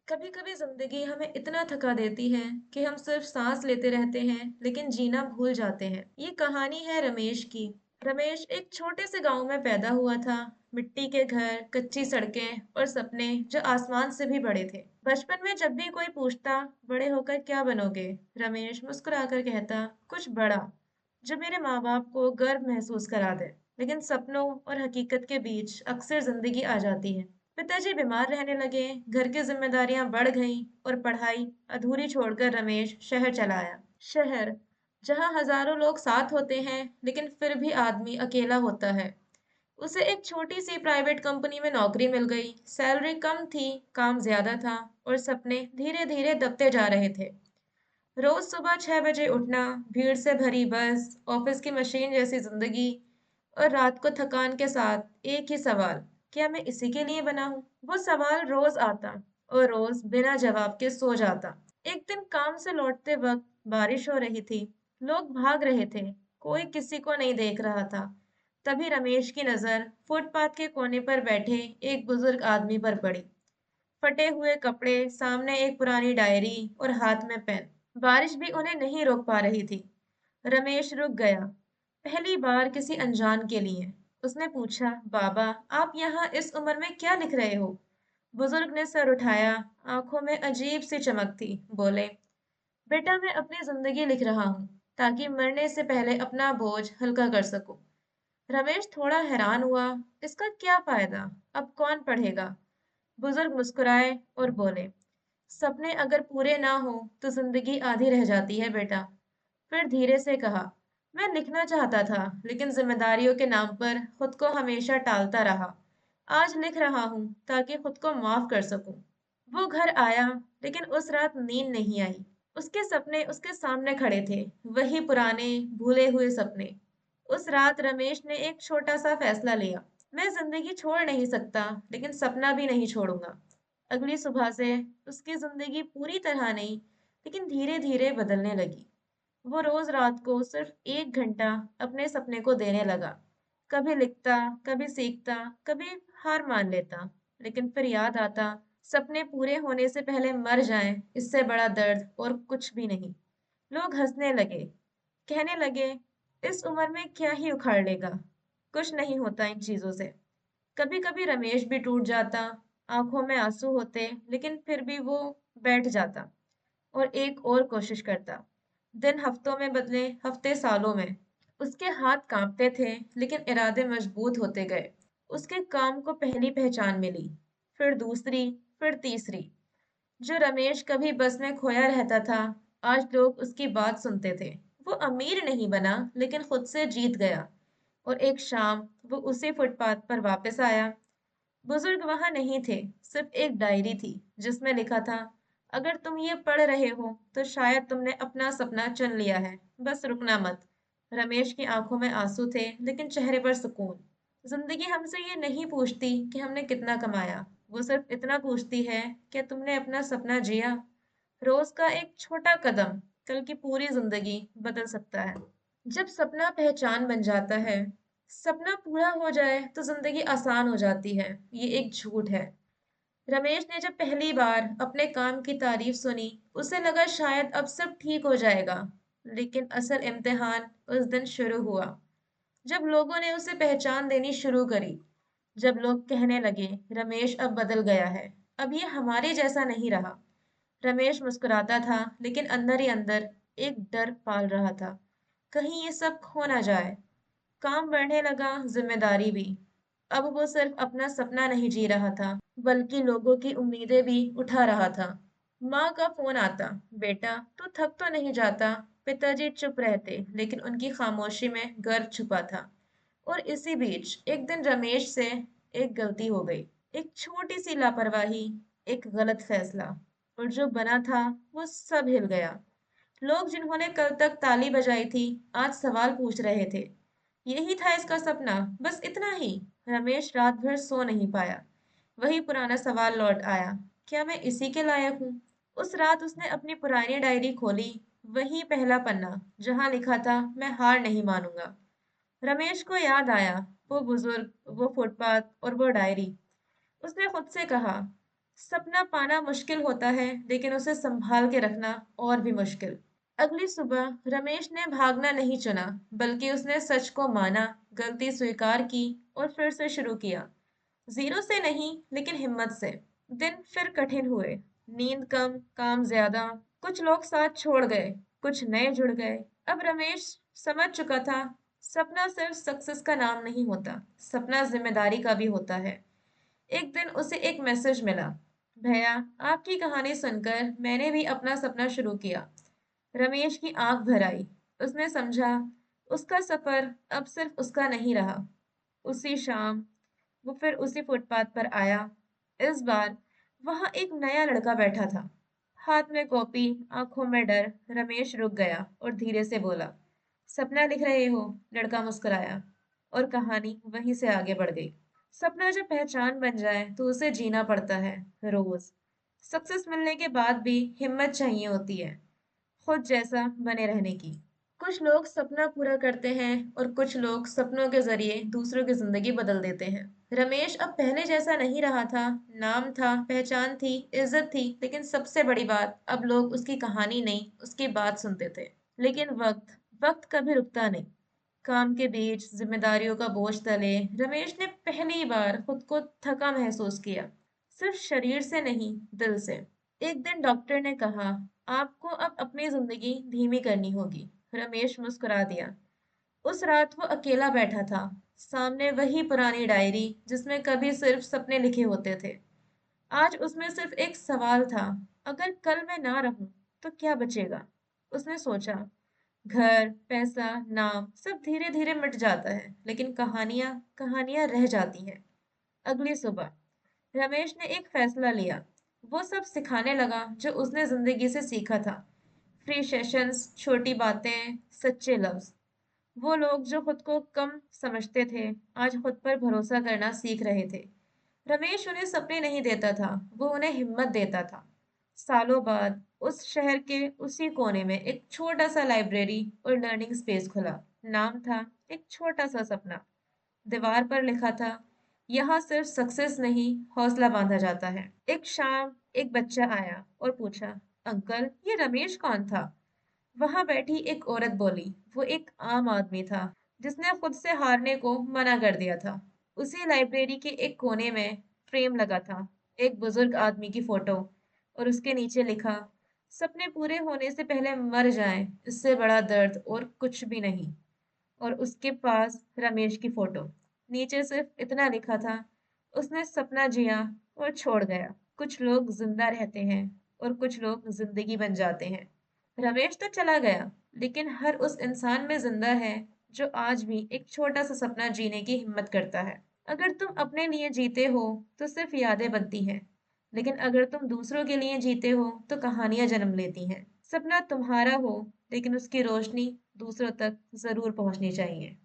कभी कभी जिंदगी हमें इतना थका देती है कि हम सिर्फ सांस लेते रहते हैं लेकिन जीना भूल जाते हैं। ये कहानी है रमेश की। रमेश एक छोटे से गांव में पैदा हुआ था। मिट्टी के घर, कच्ची सड़कें और सपने जो आसमान से भी बड़े थे। बचपन में जब भी कोई पूछता, बड़े होकर क्या बनोगे, रमेश मुस्कुराकर कहता, कुछ बड़ा जो मेरे माँ बाप को गर्व महसूस करा दे। लेकिन सपनों और हकीकत के बीच अक्सर जिंदगी आ जाती है। पिताजी बीमार रहने लगे, घर की जिम्मेदारियां बढ़ गईं और पढ़ाई अधूरी छोड़कर रमेश शहर चला आया। शहर जहां हजारों लोग साथ होते हैं लेकिन फिर भी आदमी अकेला होता है। उसे एक छोटी सी प्राइवेट कंपनी में नौकरी मिल गई। सैलरी कम थी, काम ज्यादा था और सपने धीरे धीरे दबते जा रहे थे। रोज सुबह 6 बजे उठना, भीड़ से भरी बस, ऑफिस की मशीन जैसी जिंदगी और रात को थकान के साथ एक ही सवाल, क्या मैं इसी के लिए बना हूँ? वो सवाल रोज आता और रोज बिना जवाब के सो जाता। एक दिन काम से लौटते वक्त बारिश हो रही थी। लोग भाग रहे थे, कोई किसी को नहीं देख रहा था। तभी रमेश की नजर फुटपाथ के कोने पर बैठे एक बुजुर्ग आदमी पर पड़ी। फटे हुए कपड़े, सामने एक पुरानी डायरी और हाथ में पेन। बारिश भी उन्हें नहीं रोक पा रही थी। रमेश रुक गया, पहली बार किसी अनजान के लिए। उसने पूछा, बाबा, आप यहाँ इस उम्र में क्या लिख रहे हो? बुजुर्ग ने सर उठाया, आंखों में अजीब सी चमक थी। बोले, बेटा, मैं अपनी जिंदगी लिख रहा हूँ ताकि मरने से पहले अपना बोझ हल्का कर सकूं। रमेश थोड़ा हैरान हुआ, इसका क्या फायदा? अब कौन पढ़ेगा? बुजुर्ग मुस्कुराए और बोले, सपने अगर पूरे ना हो तो जिंदगी आधी रह जाती है बेटा। फिर धीरे से कहा, मैं लिखना चाहता था लेकिन जिम्मेदारियों के नाम पर खुद को हमेशा टालता रहा। आज लिख रहा हूँ ताकि खुद को माफ कर सकूं। वो घर आया लेकिन उस रात नींद नहीं आई। उसके सपने उसके सामने खड़े थे, वही पुराने भूले हुए सपने। उस रात रमेश ने एक छोटा सा फैसला लिया, मैं जिंदगी छोड़ नहीं सकता लेकिन सपना भी नहीं छोड़ूंगा। अगली सुबह से उसकी जिंदगी पूरी तरह नहीं लेकिन धीरे धीरे बदलने लगी। वो रोज रात को सिर्फ 1 घंटा अपने सपने को देने लगा। कभी लिखता, कभी सीखता, कभी हार मान लेता, लेकिन फिर याद आता, सपने पूरे होने से पहले मर जाएं, इससे बड़ा दर्द और कुछ भी नहीं। लोग हंसने लगे, कहने लगे, इस उम्र में क्या ही उखाड़ लेगा, कुछ नहीं होता इन चीजों से। कभी कभी रमेश भी टूट जाता, आंखों में आंसू होते, लेकिन फिर भी वो बैठ जाता और एक और कोशिश करता। दिन हफ्तों में बदले, हफ्ते सालों में। उसके हाथ कांपते थे लेकिन इरादे मजबूत होते गए। उसके काम को पहली पहचान मिली, फिर दूसरी, फिर तीसरी। जो रमेश कभी बस में खोया रहता था, आज लोग उसकी बात सुनते थे। वो अमीर नहीं बना लेकिन खुद से जीत गया। और एक शाम वो उसी फुटपाथ पर वापस आया। बुजुर्ग वहां नहीं थे, सिर्फ एक डायरी थी जिसमें लिखा था, अगर तुम ये पढ़ रहे हो तो शायद तुमने अपना सपना चुन लिया है, बस रुकना मत। रमेश की आंखों में आंसू थे लेकिन चेहरे पर सुकून। जिंदगी हमसे ये नहीं पूछती कि हमने कितना कमाया, वो सिर्फ इतना पूछती है कि तुमने अपना सपना जिया। रोज का एक छोटा कदम कल की पूरी जिंदगी बदल सकता है। जब सपना पहचान बन जाता है, सपना पूरा हो जाए तो जिंदगी आसान हो जाती है, ये एक झूठ है। रमेश ने जब पहली बार अपने काम की तारीफ सुनी, उसे लगा शायद अब सब ठीक हो जाएगा। लेकिन असल इम्तिहान उस दिन शुरू हुआ, जब लोगों ने उसे पहचान देनी शुरू करी। जब लोग कहने लगे, रमेश अब बदल गया है, अब ये हमारे जैसा नहीं रहा। रमेश मुस्कुराता था लेकिन अंदर ही अंदर एक डर पाल रहा था, कहीं ये सब खो ना जाए। काम बढ़ने लगा, जिम्मेदारी भी। अब वो सिर्फ अपना सपना नहीं जी रहा था, बल्कि लोगों की उम्मीदें भी उठा रहा था। माँ का फोन आता, बेटा तू थक तो नहीं जाता? पिताजी चुप रहते लेकिन उनकी खामोशी में गर्व छुपा था। और इसी बीच एक दिन रमेश से एक गलती हो गई, एक छोटी सी लापरवाही, एक गलत फैसला, और जो बना था वो सब हिल गया। लोग जिन्होंने कल तक ताली बजाई थी, आज सवाल पूछ रहे थे, यही था इसका सपना, बस इतना ही? रमेश रात भर सो नहीं पाया। वही पुराना सवाल लौट आया, क्या मैं इसी के लायक हूँ? उस रात उसने अपनी पुरानी डायरी खोली, वही पहला पन्ना जहां लिखा था, मैं हार नहीं मानूंगा। रमेश को याद आया, वो बुजुर्ग, वो फुटपाथ और वो डायरी। उसने खुद से कहा, सपना पाना मुश्किल होता है, लेकिन उसे संभाल के रखना और भी मुश्किल। अगली सुबह रमेश ने भागना नहीं चुना, बल्कि उसने सच को माना, गलती स्वीकार की और फिर से शुरू किया। जीरो से नहीं, लेकिन हिम्मत से। दिन फिर कठिन हुए। नींद कम, काम ज्यादा। कुछ लोग साथ छोड़ गए, कुछ नए जुड़ गए। अब रमेश समझ चुका था, सपना सिर्फ सक्सेस का नाम नहीं होता, सपना जिम्मेदारी का भी होता है। एक दिन उसे एक मैसेज मिला। भैया, आपकी कहानी सुनकर मैंने भी अपना सपना शुरू किया। रमेश की आंख भर आई। उसने समझा, उसका सफर अब सिर्फ उसका नहीं रहा। उसी शाम वो फिर उसी फुटपाथ पर आया। इस बार वहां एक नया लड़का बैठा था, हाथ में कॉपी, आंखों में डर। रमेश रुक गया और धीरे से बोला, सपना लिख रहे हो? लड़का मुस्कुराया और कहानी वहीं से आगे बढ़ गई। सपना जब पहचान बन जाए तो उसे जीना पड़ता है, रोज। सक्सेस मिलने के बाद भी हिम्मत चाहिए होती है, खुद जैसा बने रहने की। कुछ लोग सपना पूरा करते हैं और कुछ लोग सपनों के जरिए दूसरों की जिंदगी बदल देते हैं। रमेश अब पहले जैसा नहीं रहा था। नाम था, पहचान थी, इज्जत थी, लेकिन सबसे बड़ी बात, अब लोग उसकी कहानी नहीं, उसकी बात सुनते थे। लेकिन वक्त वक्त कभी रुकता नहीं। काम के बीच जिम्मेदारियों का बोझ तले रमेश ने पहली बार खुद को थका महसूस किया। सिर्फ शरीर से नहीं, दिल से। एक दिन डॉक्टर ने कहा, आपको अब अपनी जिंदगी धीमी करनी होगी। रमेश मुस्कुरा दिया। उस रात वो अकेला बैठा था, सामने वही पुरानी डायरी जिसमें कभी सिर्फ सपने लिखे होते थे। आज उसमें सिर्फ एक सवाल था, अगर कल मैं ना रहूं तो क्या बचेगा? उसने सोचा, घर, पैसा, नाम सब धीरे धीरे मिट जाता है, लेकिन कहानियां कहानियां रह जाती हैं। अगली सुबह रमेश ने एक फैसला लिया। वो सब सिखाने लगा जो उसने जिंदगी से सीखा था। फ्री सेशंस, छोटी बातें, सच्चे लफ्ज। वो लोग जो खुद को कम समझते थे, आज खुद पर भरोसा करना सीख रहे थे। रमेश उन्हें सपने नहीं देता था, वो उन्हें हिम्मत देता था। सालों बाद उस शहर के उसी कोने में एक छोटा सा लाइब्रेरी और लर्निंग स्पेस खुला। नाम था, एक छोटा सा सपना। दीवार पर लिखा था, यहाँ सिर्फ सक्सेस नहीं, हौसला बांधा जाता है। एक शाम एक बच्चा आया और पूछा, अंकल, ये रमेश कौन था? वहां बैठी एक औरत बोली, वो एक आम आदमी था, जिसने खुद से हारने को मना कर दिया था। उसी लाइब्रेरी के एक कोने में फ्रेम लगा था, एक बुजुर्ग आदमी की फोटो, और उसके नीचे लिखा, सपने पूरे होने से पहले मर जाएं, इससे बड़ा दर्द और कुछ भी नहीं। और उसके पास रमेश की फोटो। नीचे सिर्फ इतना लिखा था, उसने सपना जिया और छोड़ गया। कुछ लोग जिंदा रहते हैं और कुछ लोग जिंदगी बन जाते हैं। रमेश तो चला गया, लेकिन हर उस इंसान में जिंदा है जो आज भी एक छोटा सा सपना जीने की हिम्मत करता है। अगर तुम अपने लिए जीते हो तो सिर्फ यादें बनती हैं, लेकिन अगर तुम दूसरों के लिए जीते हो तो कहानियां जन्म लेती हैं। सपना तुम्हारा हो, लेकिन उसकी रोशनी दूसरों तक जरूर पहुंचनी चाहिए।